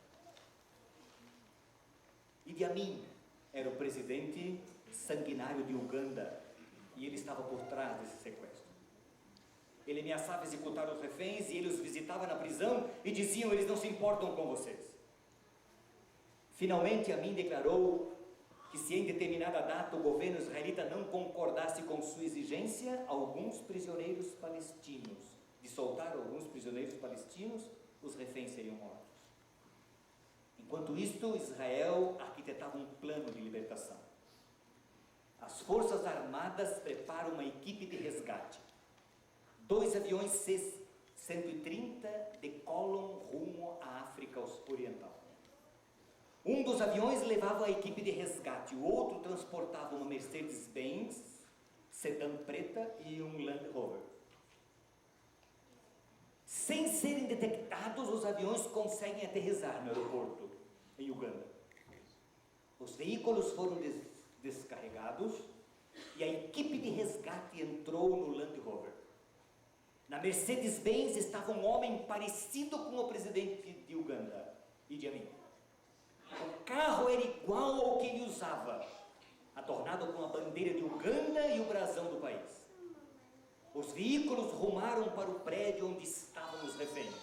Idi Amin era o presidente sanguinário de Uganda, e ele estava por trás desse sequestro. Ele ameaçava executar os reféns, e ele os visitava na prisão e diziam: eles não se importam com vocês. Finalmente, Amin declarou que se em determinada data o governo israelita não concordasse com sua exigência, de soltar alguns prisioneiros palestinos, os reféns seriam mortos. Enquanto isto, Israel arquitetava um plano de libertação. As Forças Armadas preparam uma equipe de resgate. 2 aviões C-130 decolam rumo à África Oriental. Um dos aviões levava a equipe de resgate, o outro transportava uma Mercedes-Benz, sedã preta e um Land Rover. Sem serem detectados, os aviões conseguem aterrissar no aeroporto, em Uganda. Os veículos foram descarregados e a equipe de resgate entrou no Land Rover. Na Mercedes-Benz estava um homem parecido com o presidente de Uganda, Idi Amin. O carro era igual ao que ele usava, adornado com a bandeira de Uganda e o brasão do país. Os veículos rumaram para o prédio onde estavam os reféns.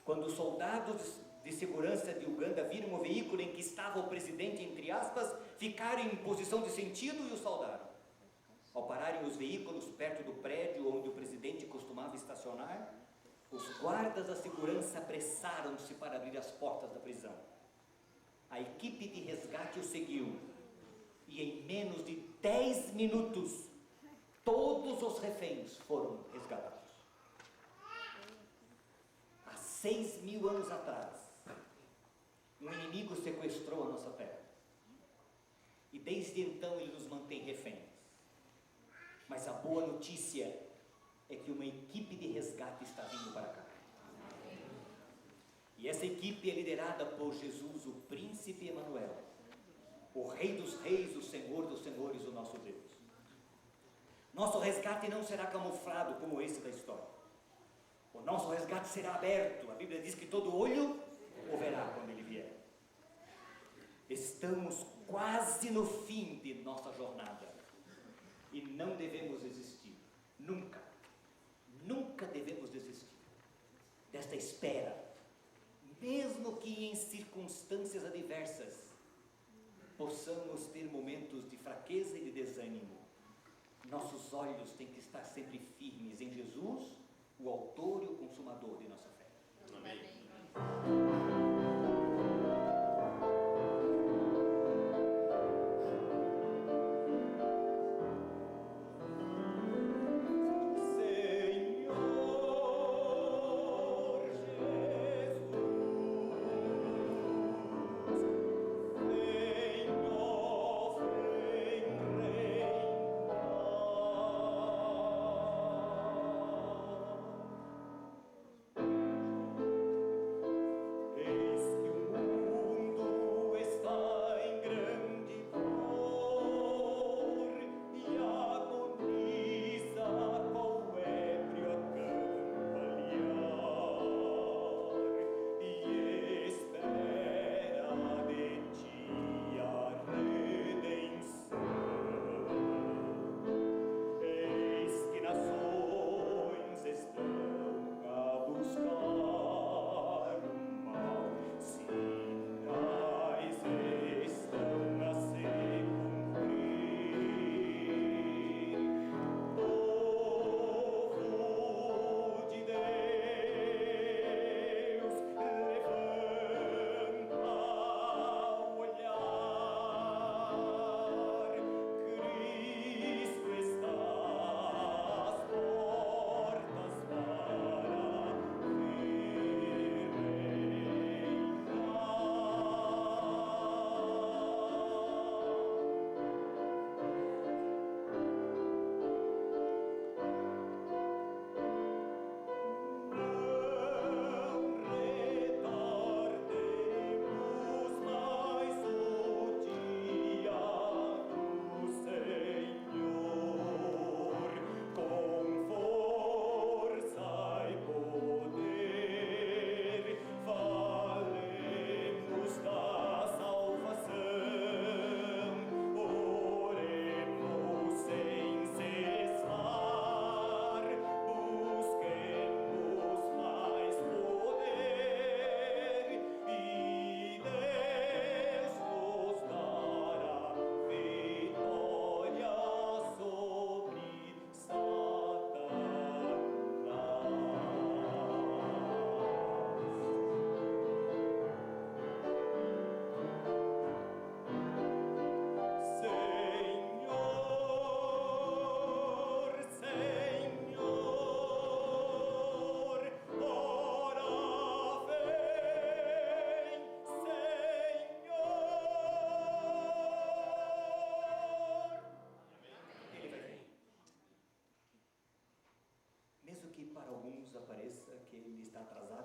Quando os soldados de segurança de Uganda viram o veículo em que estava o presidente, entre aspas, ficaram em posição de sentido e o saudaram. Ao pararem os veículos perto do prédio onde o presidente costumava estacionar, os guardas da segurança apressaram-se para abrir as portas da prisão. A equipe de resgate o seguiu e em menos de 10 minutos todos os reféns foram resgatados. Há 6.000 anos atrás, um inimigo sequestrou a nossa terra e desde então ele nos mantém reféns. Mas a boa notícia é que uma equipe de resgate está vindo para cá. E essa equipe é liderada por Jesus, o Príncipe Emanuel, o Rei dos Reis, o Senhor dos Senhores, o nosso Deus. Nosso resgate não será camuflado como esse da história. O nosso resgate será aberto. A Bíblia diz que todo olho o verá quando ele vier. Estamos quase no fim de nossa jornada e não devemos desistir. Nunca, nunca devemos desistir desta espera. Mesmo que em circunstâncias adversas possamos ter momentos de fraqueza e de desânimo, nossos olhos têm que estar sempre firmes em Jesus, o autor e o consumador de nossa fé. Amém.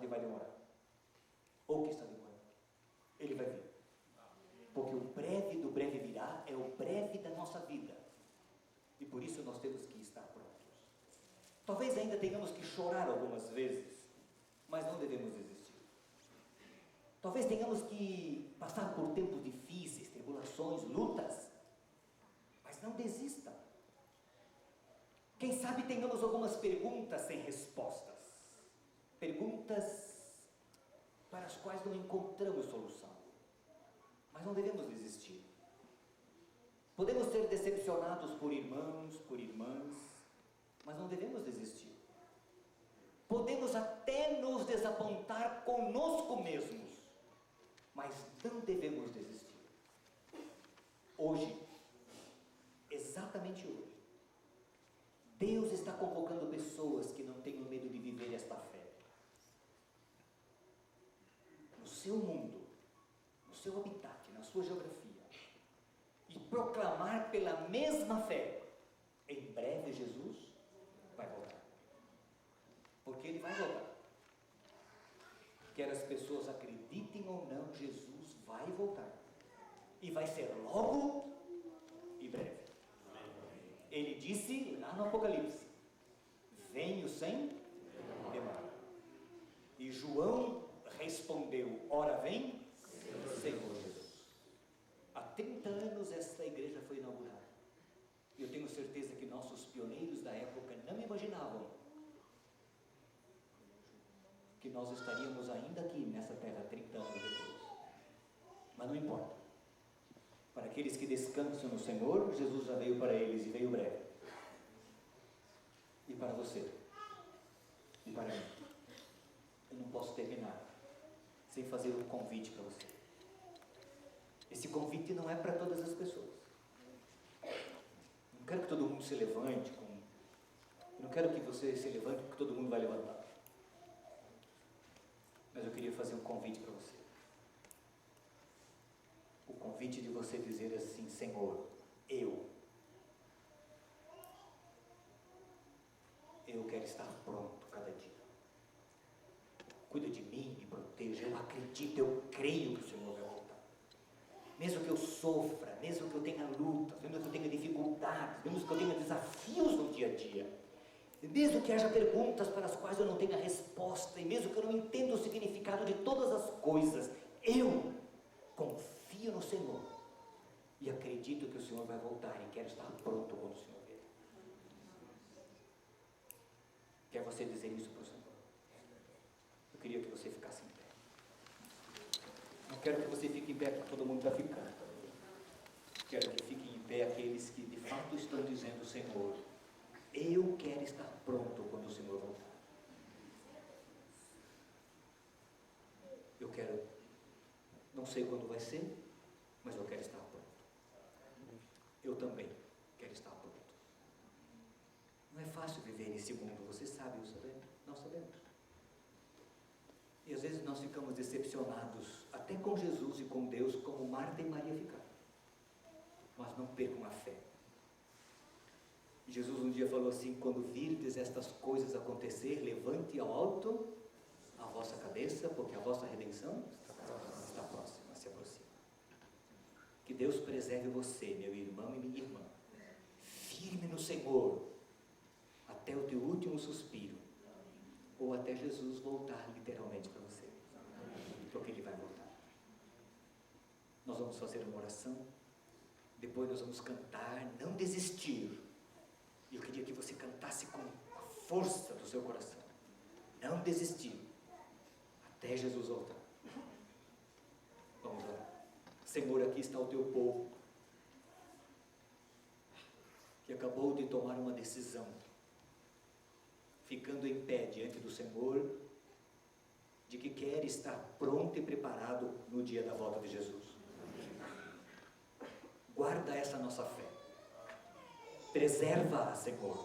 tarde vai demorar. Ou que está demorando. Ele vai vir. Porque o breve do breve virá é o breve da nossa vida. E por isso nós temos que estar prontos. Talvez ainda tenhamos que chorar algumas vezes, mas não devemos desistir. Talvez tenhamos que passar por tempos difíceis, tribulações, lutas, mas não desista. Quem sabe tenhamos algumas perguntas sem respostas, perguntas para as quais não encontramos solução, mas não devemos desistir. Podemos ser decepcionados por irmãos, por irmãs, mas não devemos desistir. Podemos até nos desapontar conosco mesmos, mas não devemos desistir. Hoje, exatamente hoje, Deus está convocando pessoas que não tenham medo de viver esta fé. No seu mundo, no seu habitat, na sua geografia, e proclamar pela mesma fé: em breve Jesus vai voltar. Porque Ele vai voltar. Quer as pessoas acreditem ou não, Jesus vai voltar. E vai ser logo e breve. Ele disse lá no Apocalipse: venho sem demora. E João respondeu: ora vem, Senhor Jesus. Há 30 anos esta igreja foi inaugurada. E eu tenho certeza que nossos pioneiros da época não imaginavam que nós estaríamos ainda aqui nessa terra 30 anos depois. Mas não importa. Para aqueles que descansam no Senhor, Jesus já veio para eles e veio breve. E para você, e para mim, eu não posso terminar sem fazer um convite para você. Esse convite não é para todas as pessoas. Não quero que todo mundo se levante. Eu não quero que você se levante porque todo mundo vai levantar. Mas eu queria fazer um convite para você. O convite de você dizer assim: Senhor, eu quero estar pronto cada dia. Cuida de mim, me proteja. Eu acredito, eu creio que o Senhor vai voltar. Mesmo que eu sofra, mesmo que eu tenha lutas, mesmo que eu tenha dificuldades, mesmo que eu tenha desafios no dia a dia, mesmo que haja perguntas para as quais eu não tenha resposta, e mesmo que eu não entenda o significado de todas as coisas, eu confio no Senhor e acredito que o Senhor vai voltar e quero estar pronto quando o Senhor vier. Quer você dizer isso para o Senhor? Eu queria que você ficasse em pé. Não quero que você fique em pé porque todo mundo está ficando. Quero que fiquem em pé aqueles que de fato estão dizendo: Senhor, eu quero estar pronto quando o Senhor voltar. Eu quero, não sei quando vai ser, mas eu quero estar pronto. Eu também quero estar pronto. Não é fácil viver nesse mundo, você sabe, nós sabemos. E às vezes nós ficamos decepcionados, até com Jesus e com Deus, como Marta e Maria ficaram. Mas não percam a fé. Jesus um dia falou assim: quando virdes estas coisas acontecer, levante ao alto a vossa cabeça, porque a vossa redenção está próxima, se aproxima. Que Deus preserve você, meu irmão e minha irmã, firme no Senhor, até o teu último suspiro, ou até Jesus voltar literalmente para você, porque Ele vai voltar. Nós vamos fazer uma oração, depois nós vamos cantar, não desistir. E eu queria que você cantasse com a força do seu coração: não desistir até Jesus voltar. Vamos lá. Senhor, aqui está o teu povo que acabou de tomar uma decisão, ficando em pé diante do Senhor, de que quer estar pronto e preparado no dia da volta de Jesus. Guarda essa nossa fé, preserva-a, Senhor,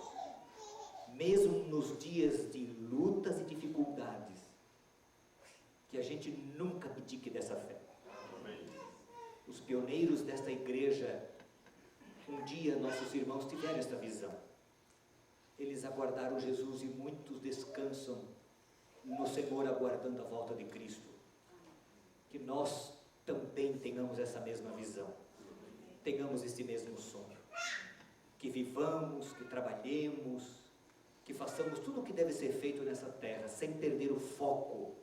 mesmo nos dias de lutas e dificuldades, que a gente nunca abdique dessa fé. Os pioneiros desta igreja, um dia nossos irmãos tiveram esta visão. Eles aguardaram Jesus e muitos descansam no Senhor aguardando a volta de Cristo, que nós também tenhamos essa mesma visão, tenhamos esse mesmo sonho, que vivamos, que trabalhemos, que façamos tudo o que deve ser feito nessa terra, sem perder o foco,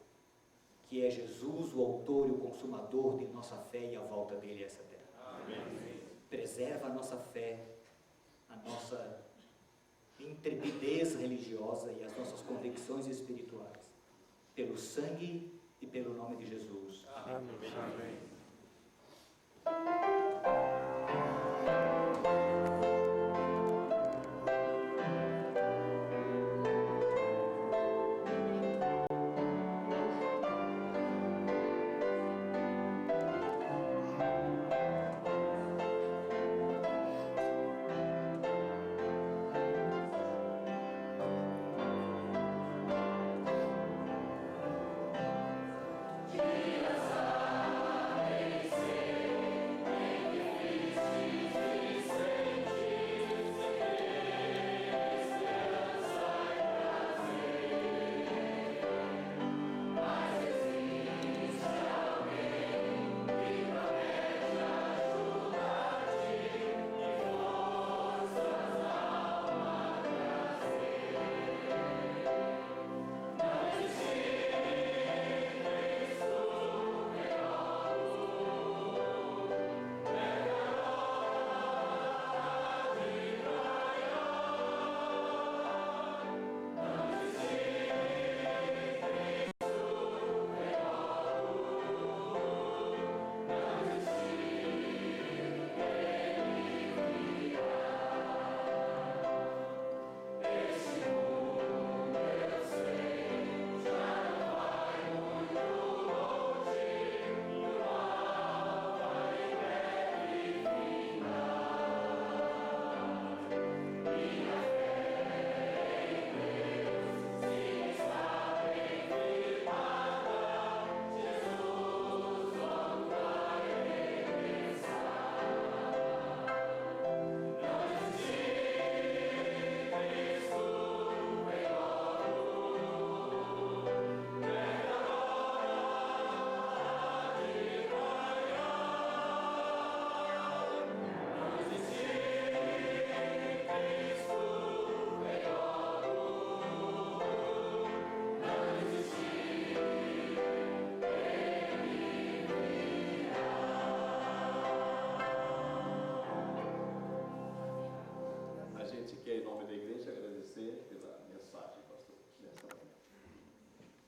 que é Jesus, o autor e o consumador de nossa fé e a volta dele a essa terra. Amém. Preserva a nossa fé, a nossa intrepidez religiosa e as nossas convicções espirituais, pelo sangue e pelo nome de Jesus. Amém. Amém.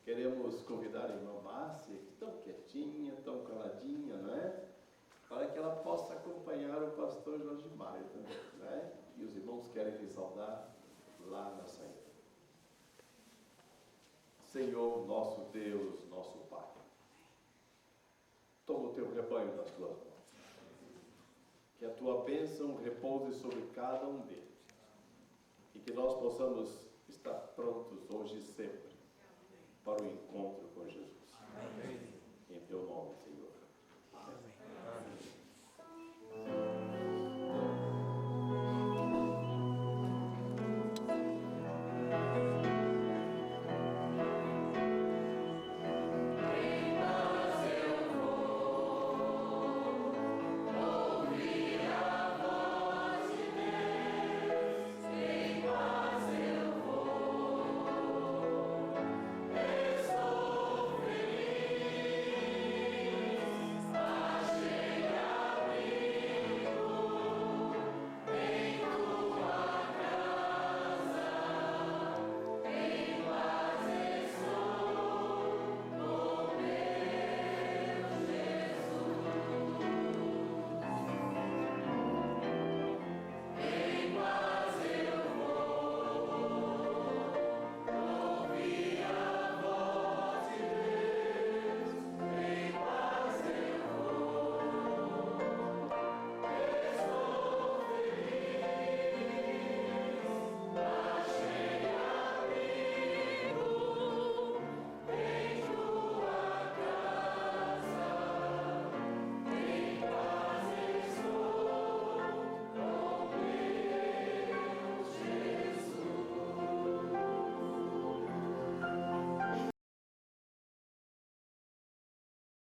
Queremos convidar a irmã Márcia, tão quietinha, tão caladinha, não é? Para que ela possa acompanhar o pastor Jorge Mário também, não é? E os irmãos querem lhe saudar lá na saída. Senhor, nosso Deus, nosso Pai, toma o teu rebanho nas tuas mãos. Que a tua bênção repouse sobre cada um deles. E que nós possamos estar prontos hoje e sempre